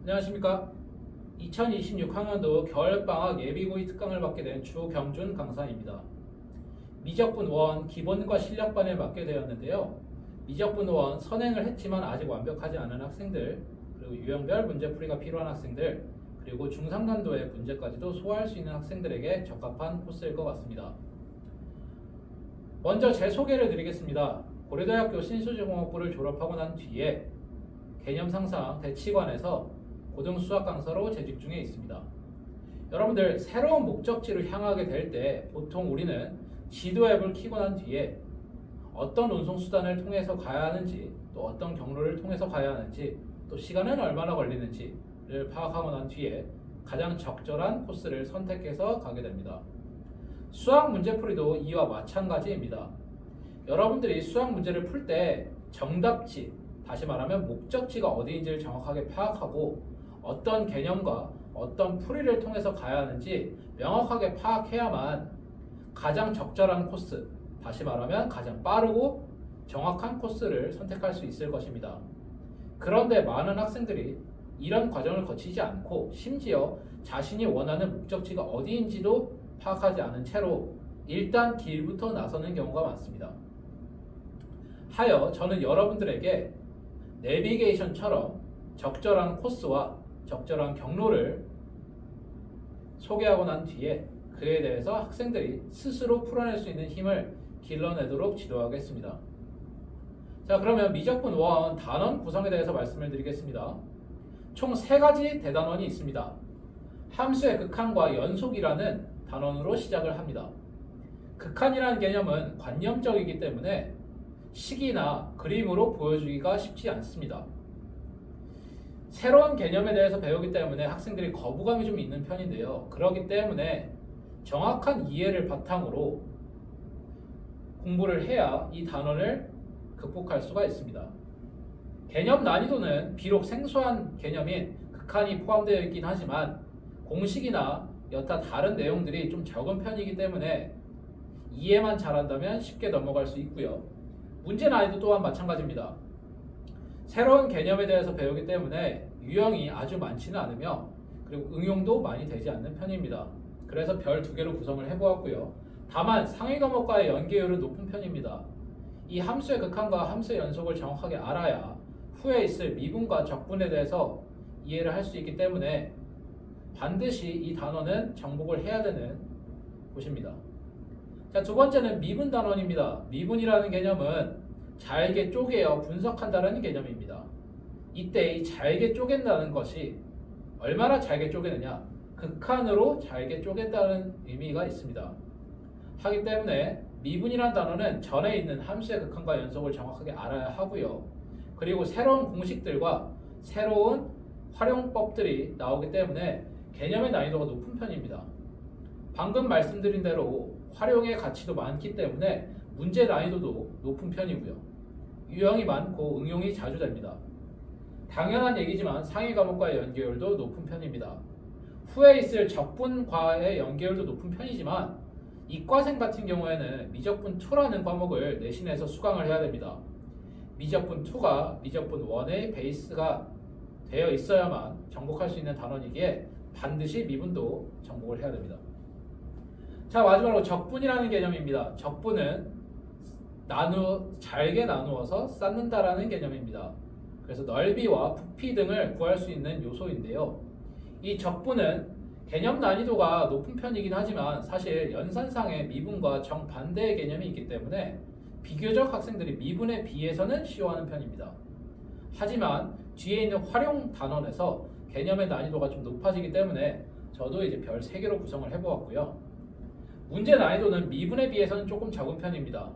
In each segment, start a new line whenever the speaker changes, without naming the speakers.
안녕하십니까. 2026학년도 겨울방학 예비고시 특강을 맡게 된 주경준 강사입니다. 미적분 1 기본과 실력반을 맡게 되었는데요. 미적분 1 선행을 했지만 아직 완벽하지 않은 학생들, 그리고 유형별 문제풀이가 필요한 학생들, 그리고 중상난도의 문제까지도 소화할 수 있는 학생들에게 적합한 코스일 것 같습니다. 먼저 제 소개를 드리겠습니다. 고려대학교 신수지공학부를 졸업하고 난 뒤에 개념상상 대치관에서 고등수학 강사로 재직 중에 있습니다. 여러분들 새로운 목적지를 향하게 될 때 보통 우리는 지도 앱을 켜고 난 뒤에 어떤 운송수단을 통해서 가야 하는지, 또 어떤 경로를 통해서 가야 하는지, 또 시간은 얼마나 걸리는지를 파악하고 난 뒤에 가장 적절한 코스를 선택해서 가게 됩니다. 수학 문제풀이도 이와 마찬가지입니다. 여러분들이 수학 문제를 풀 때 정답지, 다시 말하면 목적지가 어디인지를 정확하게 파악하고 어떤 개념과 어떤 풀이를 통해서 가야 하는지 명확하게 파악해야만 가장 적절한 코스, 다시 말하면 가장 빠르고 정확한 코스를 선택할 수 있을 것입니다. 그런데 많은 학생들이 이런 과정을 거치지 않고 심지어 자신이 원하는 목적지가 어디인지도 파악하지 않은 채로 일단 길부터 나서는 경우가 많습니다. 하여 저는 여러분들에게 내비게이션처럼 적절한 코스와 적절한 경로를 소개하고 난 뒤에 그에 대해서 학생들이 스스로 풀어낼 수 있는 힘을 길러내도록 지도하겠습니다. 자, 그러면 미적분 1 단원 구성에 대해서 말씀을 드리겠습니다. 총 3가지 대단원이 있습니다. 함수의 극한과 연속이라는 단원으로 시작을 합니다. 극한이라는 개념은 관념적이기 때문에 식이나 그림으로 보여주기가 쉽지 않습니다. 새로운 개념에 대해서 배우기 때문에 학생들이 거부감이 좀 있는 편인데요. 그렇기 때문에 정확한 이해를 바탕으로 공부를 해야 이 단원을 극복할 수가 있습니다. 개념 난이도는 비록 생소한 개념인 극한이 포함되어 있긴 하지만 공식이나 여타 다른 내용들이 좀 적은 편이기 때문에 이해만 잘한다면 쉽게 넘어갈 수 있고요. 문제 난이도 또한 마찬가지입니다. 새로운 개념에 대해서 배우기 때문에 유형이 아주 많지는 않으며 그리고 응용도 많이 되지 않는 편입니다. 그래서 별 2개로 구성을 해보았고요. 다만 상위 과목과의 연계율은 높은 편입니다. 이 함수의 극한과 함수의 연속을 정확하게 알아야 후에 있을 미분과 적분에 대해서 이해를 할 수 있기 때문에 반드시 이 단원은 정복을 해야 되는 곳입니다. 자, 2번째는 미분 단원입니다. 미분이라는 개념은 잘게 쪼개어 분석한다는 개념입니다. 이때 이 잘게 쪼갠다는 것이 얼마나 잘게 쪼개느냐, 극한으로 잘게 쪼갠다는 의미가 있습니다. 하기 때문에 미분이라는 단어는 전에 있는 함수의 극한과 연속을 정확하게 알아야 하고요. 그리고 새로운 공식들과 새로운 활용법들이 나오기 때문에 개념의 난이도가 높은 편입니다. 방금 말씀드린 대로 활용의 가치도 많기 때문에 문제 난이도도 높은 편이고요. 유형이 많고 응용이 자주 됩니다. 당연한 얘기지만 상위 과목과의 연계율도 높은 편입니다. 후에 있을 적분과의 연계율도 높은 편이지만 이과생 같은 경우에는 미적분 2라는 과목을 내신에서 수강을 해야 됩니다. 미적분 2가 미적분 1의 베이스가 되어 있어야만 정복할 수 있는 단원이기에 반드시 미분도 정복을 해야 됩니다. 자, 마지막으로 적분이라는 개념입니다. 적분은 잘게 나누어서 쌓는다라는 개념입니다. 그래서 넓이와 부피 등을 구할 수 있는 요소인데요. 이 적분은 개념 난이도가 높은 편이긴 하지만 사실 연산상의 미분과 정반대의 개념이 있기 때문에 비교적 학생들이 미분에 비해서는 쉬워하는 편입니다. 하지만 뒤에 있는 활용 단원에서 개념의 난이도가 좀 높아지기 때문에 저도 이제 별 3개로 구성을 해보았고요. 문제 난이도는 미분에 비해서는 조금 적은 편입니다.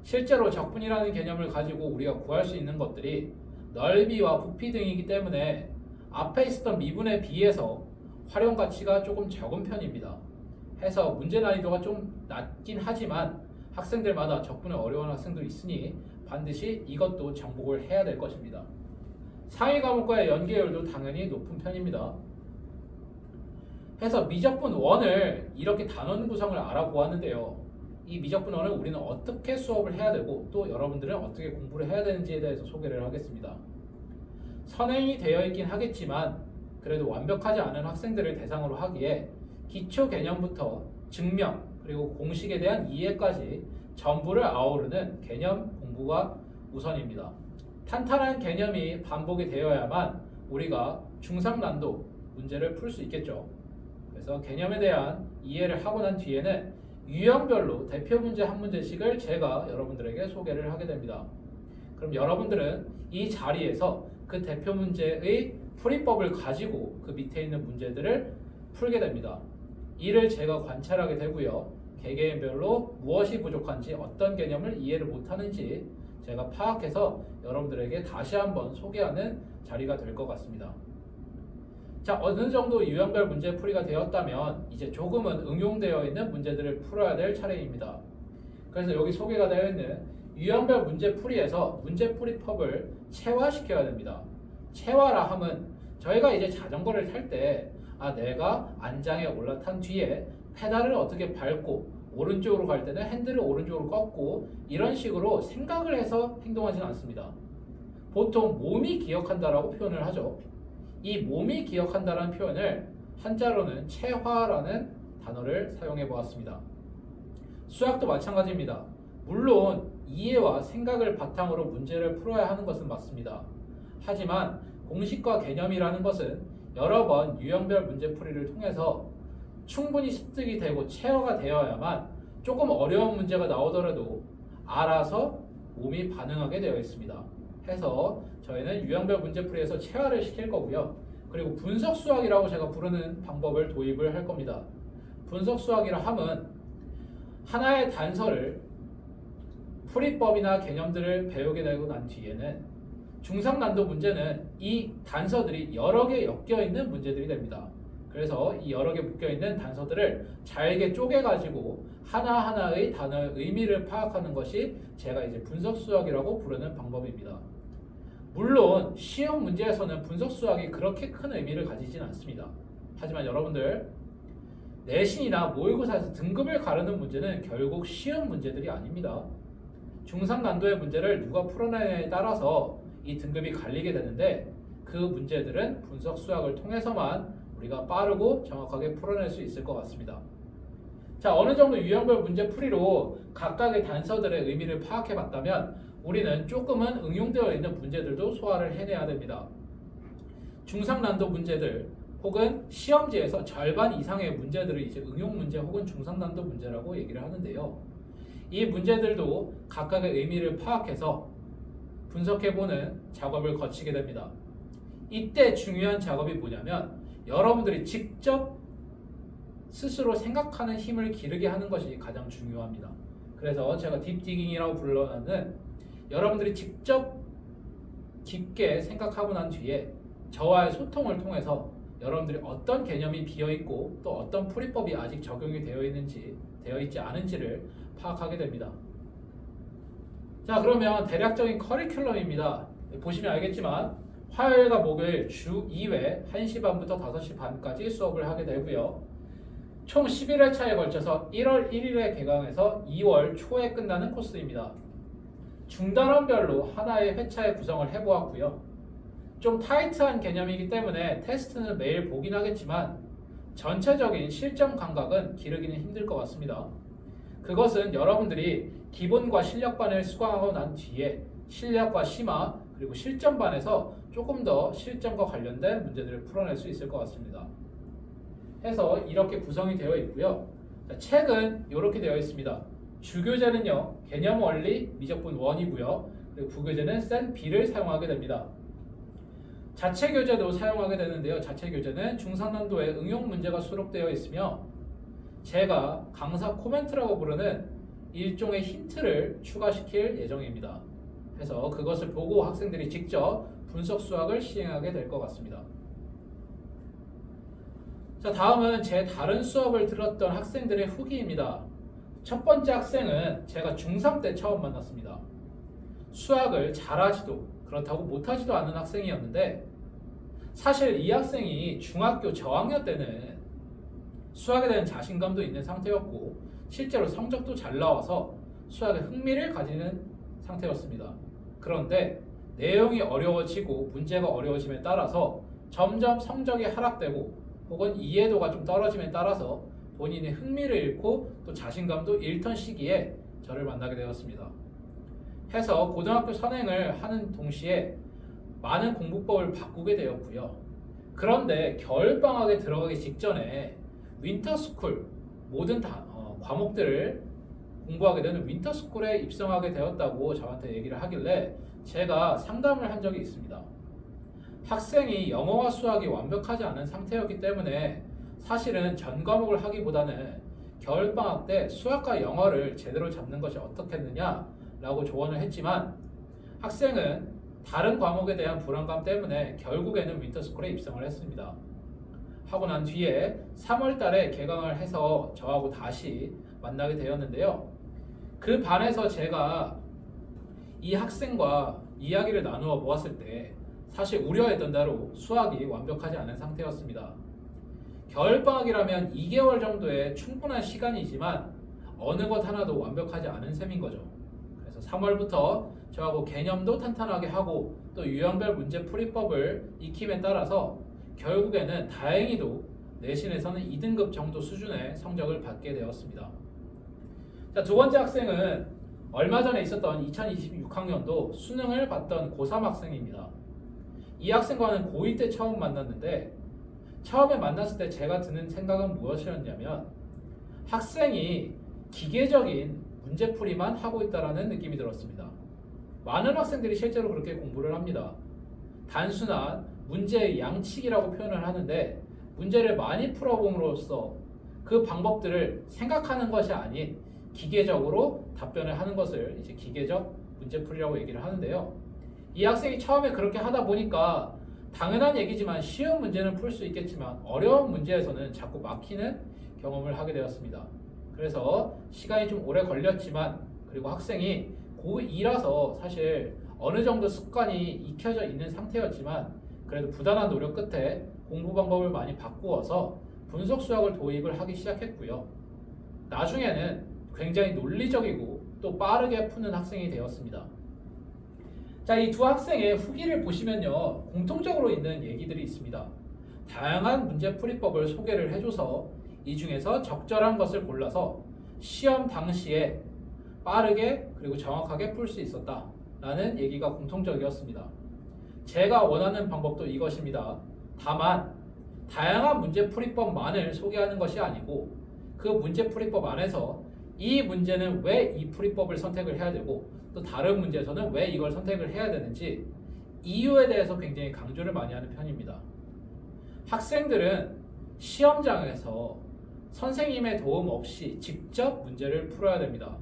실제로 적분이라는 개념을 가지고 우리가 구할 수 있는 것들이 넓이와 부피 등이기 때문에 앞에 있었던 미분에 비해서 활용 가치가 조금 적은 편입니다. 해서 문제 난이도가 좀 낮긴 하지만 학생들마다 적분에 어려운 학생들이 있으니 반드시 이것도 정복을 해야 될 것입니다. 상위 과목과의 연계율도 당연히 높은 편입니다. 해서 미적분 1을 이렇게 단원 구성을 알아보았는데요. 이 미적분 1을 우리는 어떻게 수업을 해야 되고 또 여러분들은 어떻게 공부를 해야 되는지에 대해서 소개를 하겠습니다. 선행이 되어 있긴 하겠지만 그래도 완벽하지 않은 학생들을 대상으로 하기에 기초 개념부터 증명 그리고 공식에 대한 이해까지 전부를 아우르는 개념 공부가 우선입니다. 탄탄한 개념이 반복이 되어야만 우리가 중상난도 문제를 풀 수 있겠죠. 그래서 개념에 대한 이해를 하고 난 뒤에는 유형별로 대표 문제 한 문제씩을 제가 여러분들에게 소개를 하게 됩니다. 그럼 여러분들은 이 자리에서 그 대표 문제의 풀이법을 가지고 그 밑에 있는 문제들을 풀게 됩니다. 이를 제가 관찰하게 되고요. 개개인별로 무엇이 부족한지 어떤 개념을 이해를 못하는지 제가 파악해서 여러분들에게 다시 한번 소개하는 자리가 될 것 같습니다. 자, 어느 정도 유형별 문제 풀이가 되었다면 이제 조금은 응용되어 있는 문제들을 풀어야 될 차례입니다. 그래서 여기 소개가 되어 있는 유형별 문제 풀이에서 문제 풀이법을 체화시켜야 됩니다. 체화라 함은 저희가 이제 자전거를 탈 때 내가 안장에 올라탄 뒤에 페달을 어떻게 밟고 오른쪽으로 갈 때는 핸들을 오른쪽으로 꺾고 이런 식으로 생각을 해서 행동하지는 않습니다. 보통 몸이 기억한다라고 표현을 하죠. 이 몸이 기억한다라는 표현을 한자로는 체화라는 단어를 사용해 보았습니다. 수학도 마찬가지입니다. 물론 이해와 생각을 바탕으로 문제를 풀어야 하는 것은 맞습니다. 하지만 공식과 개념이라는 것은 여러 번 유형별 문제풀이를 통해서 충분히 습득이 되고 체화가 되어야만 조금 어려운 문제가 나오더라도 알아서 몸이 반응하게 되어 있습니다. 해서 저희는 유형별 문제풀이에서 체화를 시킬 거고요. 그리고 분석수학이라고 제가 부르는 방법을 도입을 할 겁니다. 분석수학이라 함은 하나의 단서를 풀이법이나 개념들을 배우게 되고 난 뒤에는 중상난도 문제는 이 단서들이 여러 개 엮여 있는 문제들이 됩니다. 그래서 이 여러 개 묶여 있는 단서들을 잘게 쪼개가지고 하나하나의 단어의 의미를 파악하는 것이 제가 이제 분석수학이라고 부르는 방법입니다. 물론 시험 문제에서는 분석수학이 그렇게 큰 의미를 가지진 않습니다. 하지만 여러분들 내신이나 모의고사에서 등급을 가르는 문제는 결국 시험 문제들이 아닙니다. 중상난도의 문제를 누가 풀어내냐에 따라서 이 등급이 갈리게 되는데 그 문제들은 분석수학을 통해서만 우리가 빠르고 정확하게 풀어낼 수 있을 것 같습니다. 자, 어느 정도 유형별 문제 풀이로 각각의 단서들의 의미를 파악해 봤다면 우리는 조금은 응용되어 있는 문제들도 소화를 해내야 됩니다. 중상난도 문제들 혹은 시험지에서 절반 이상의 문제들을 이제 응용 문제 혹은 중상난도 문제라고 얘기를 하는데요. 이 문제들도 각각의 의미를 파악해서 분석해보는 작업을 거치게 됩니다. 이때 중요한 작업이 뭐냐면 여러분들이 직접 스스로 생각하는 힘을 기르게 하는 것이 가장 중요합니다. 그래서 제가 딥디깅이라고 불러하는 여러분들이 직접 깊게 생각하고 난 뒤에 저와의 소통을 통해서 여러분들이 어떤 개념이 비어있고 또 어떤 풀이법이 아직 적용이 되어 있지 않은지를 파악하게 됩니다. 자, 그러면 대략적인 커리큘럼입니다. 보시면 알겠지만 화요일과 목요일 주 2회 1시 반부터 5시 반까지 수업을 하게 되고요. 총 11회차에 걸쳐서 1월 1일에 개강해서 2월 초에 끝나는 코스입니다. 중단원별로 하나의 회차의 구성을 해보았고요. 좀 타이트한 개념이기 때문에 테스트는 매일 보긴 하겠지만 전체적인 실전 감각은 기르기는 힘들 것 같습니다. 그것은 여러분들이 기본과 실력반을 수강하고 난 뒤에 실력과 심화 그리고 실전반에서 조금 더 실전과 관련된 문제들을 풀어낼 수 있을 것 같습니다. 해서 이렇게 구성이 되어 있고요. 자, 책은 이렇게 되어 있습니다. 주교재는요, 개념 원리 미적분 1이고요. 그리고 부교재는 센 B를 사용하게 됩니다. 자체 교재도 사용하게 되는데요. 자체 교재는 중상난도의 응용 문제가 수록되어 있으며 제가 강사 코멘트라고 부르는 일종의 힌트를 추가시킬 예정입니다. 그래서 그것을 보고 학생들이 직접 분석 수학을 시행하게 될 것 같습니다. 자, 다음은 제 다른 수업을 들었던 학생들의 후기입니다. 첫 번째 학생은 제가 중3 때 처음 만났습니다. 수학을 잘하지도 그렇다고 못하지도 않은 학생이었는데 사실 이 학생이 중학교 저학년 때는 수학에 대한 자신감도 있는 상태였고 실제로 성적도 잘 나와서 수학에 흥미를 가지는 상태였습니다. 그런데 내용이 어려워지고 문제가 어려워짐에 따라서 점점 성적이 하락되고 혹은 이해도가 좀 떨어짐에 따라서 본인의 흥미를 잃고 또 자신감도 잃던 시기에 저를 만나게 되었습니다. 해서 고등학교 선행을 하는 동시에 많은 공부법을 바꾸게 되었고요. 그런데 겨울방학에 들어가기 직전에 윈터스쿨 모든 과목들을 공부하게 되는 윈터스쿨에 입성하게 되었다고 저한테 얘기를 하길래 제가 상담을 한 적이 있습니다. 학생이 영어와 수학이 완벽하지 않은 상태였기 때문에 사실은 전 과목을 하기보다는 겨울방학 때 수학과 영어를 제대로 잡는 것이 어떻겠느냐라고 조언을 했지만 학생은 다른 과목에 대한 불안감 때문에 결국에는 윈터스쿨에 입성을 했습니다. 하고 난 뒤에 3월 달에 개강을 해서 저하고 다시 만나게 되었는데요. 그 반에서 제가 이 학생과 이야기를 나누어 보았을 때 사실 우려했던 대로 수학이 완벽하지 않은 상태였습니다. 겨울방학이라면 2개월 정도의 충분한 시간이지만 어느 것 하나도 완벽하지 않은 셈인 거죠. 그래서 3월부터 저하고 개념도 탄탄하게 하고 또 유형별 문제 풀이법을 익힘에 따라서 결국에는 다행히도 내신에서는 2등급 정도 수준의 성적을 받게 되었습니다. 자, 두 번째 학생은 얼마 전에 있었던 2026학년도 수능을 봤던 고3 학생입니다. 이 학생과는 고1 때 처음 만났는데 처음에 만났을 때 제가 드는 생각은 무엇이었냐면 학생이 기계적인 문제풀이만 하고 있다는 느낌이 들었습니다. 많은 학생들이 실제로 그렇게 공부를 합니다. 단순한 문제의 양치기라고 표현을 하는데 문제를 많이 풀어봄으로써 그 방법들을 생각하는 것이 아닌 기계적으로 답변을 하는 것을 이제 기계적 문제풀이라고 얘기를 하는데요. 이 학생이 처음에 그렇게 하다 보니까 당연한 얘기지만 쉬운 문제는 풀 수 있겠지만 어려운 문제에서는 자꾸 막히는 경험을 하게 되었습니다. 그래서 시간이 좀 오래 걸렸지만 그리고 학생이 고2라서 사실 어느 정도 습관이 익혀져 있는 상태였지만 그래도 부단한 노력 끝에 공부 방법을 많이 바꾸어서 분석 수학을 도입을 하기 시작했고요. 나중에는 굉장히 논리적이고 또 빠르게 푸는 학생이 되었습니다. 자, 이 두 학생의 후기를 보시면요, 공통적으로 있는 얘기들이 있습니다. 다양한 문제풀이법을 소개를 해줘서 이 중에서 적절한 것을 골라서 시험 당시에 빠르게 그리고 정확하게 풀 수 있었다라는 얘기가 공통적이었습니다. 제가 원하는 방법도 이것입니다. 다만 다양한 문제풀이법만을 소개하는 것이 아니고 그 문제풀이법 안에서 이 문제는 왜 이 풀이법을 선택을 해야 되고 또 다른 문제에서는 왜 이걸 선택을 해야 되는지 이유에 대해서 굉장히 강조를 많이 하는 편입니다. 학생들은 시험장에서 선생님의 도움 없이 직접 문제를 풀어야 됩니다.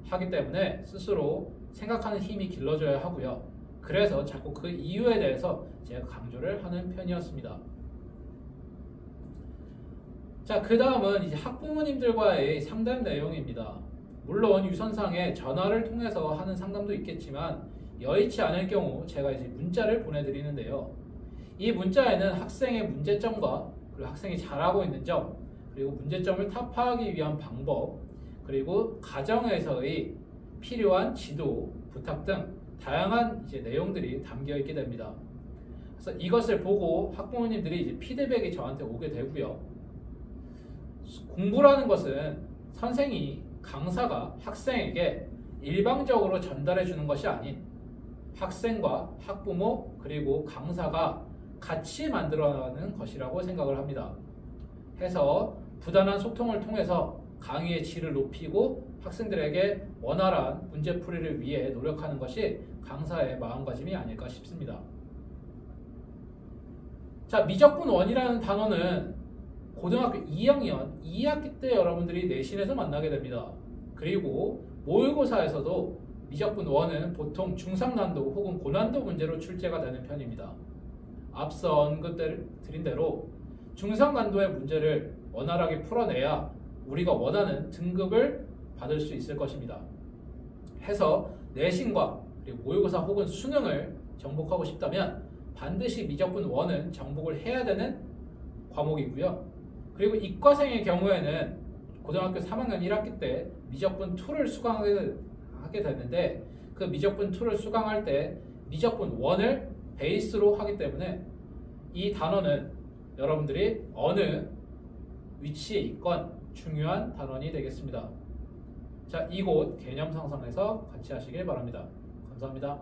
하기 때문에 스스로 생각하는 힘이 길러져야 하고요. 그래서 자꾸 그 이유에 대해서 제가 강조를 하는 편이었습니다. 자, 그 다음은 이제 학부모님들과의 상담 내용입니다. 물론 유선상에 전화를 통해서 하는 상담도 있겠지만 여의치 않을 경우 제가 이제 문자를 보내드리는데요. 이 문자에는 학생의 문제점과 그리고 학생이 잘하고 있는 점, 그리고 문제점을 타파하기 위한 방법, 그리고 가정에서의 필요한 지도, 부탁 등 다양한 이제 내용들이 담겨 있게 됩니다. 그래서 이것을 보고 학부모님들이 이제 피드백이 저한테 오게 되고요. 공부라는 것은 선생이 강사가 학생에게 일방적으로 전달해 주는 것이 아닌 학생과 학부모 그리고 강사가 같이 만들어가는 것이라고 생각을 합니다. 해서 부단한 소통을 통해서 강의의 질을 높이고 학생들에게 원활한 문제풀이를 위해 노력하는 것이 강사의 마음가짐이 아닐까 싶습니다. 자, 미적분 원이라는 단어는 고등학교 2학년 2학기 때 여러분들이 내신에서 만나게 됩니다. 그리고 모의고사에서도 미적분 원은 보통 중상난도 혹은 고난도 문제로 출제가 되는 편입니다. 앞서 언급드린 대로 중상난도의 문제를 원활하게 풀어내야 우리가 원하는 등급을 받을 수 있을 것입니다. 해서 내신과 그리고 모의고사 혹은 수능을 정복하고 싶다면 반드시 미적분 원은 정복을 해야 되는 과목이고요. 그리고 이과생의 경우에는 고등학교 3학년 1학기 때 미적분 2를 수강하게 되는데 그 미적분 2를 수강할 때 미적분 1을 베이스로 하기 때문에 이 단원은 여러분들이 어느 위치에 있건 중요한 단원이 되겠습니다. 자, 이곳 개념 상상에서 같이 하시길 바랍니다. 감사합니다.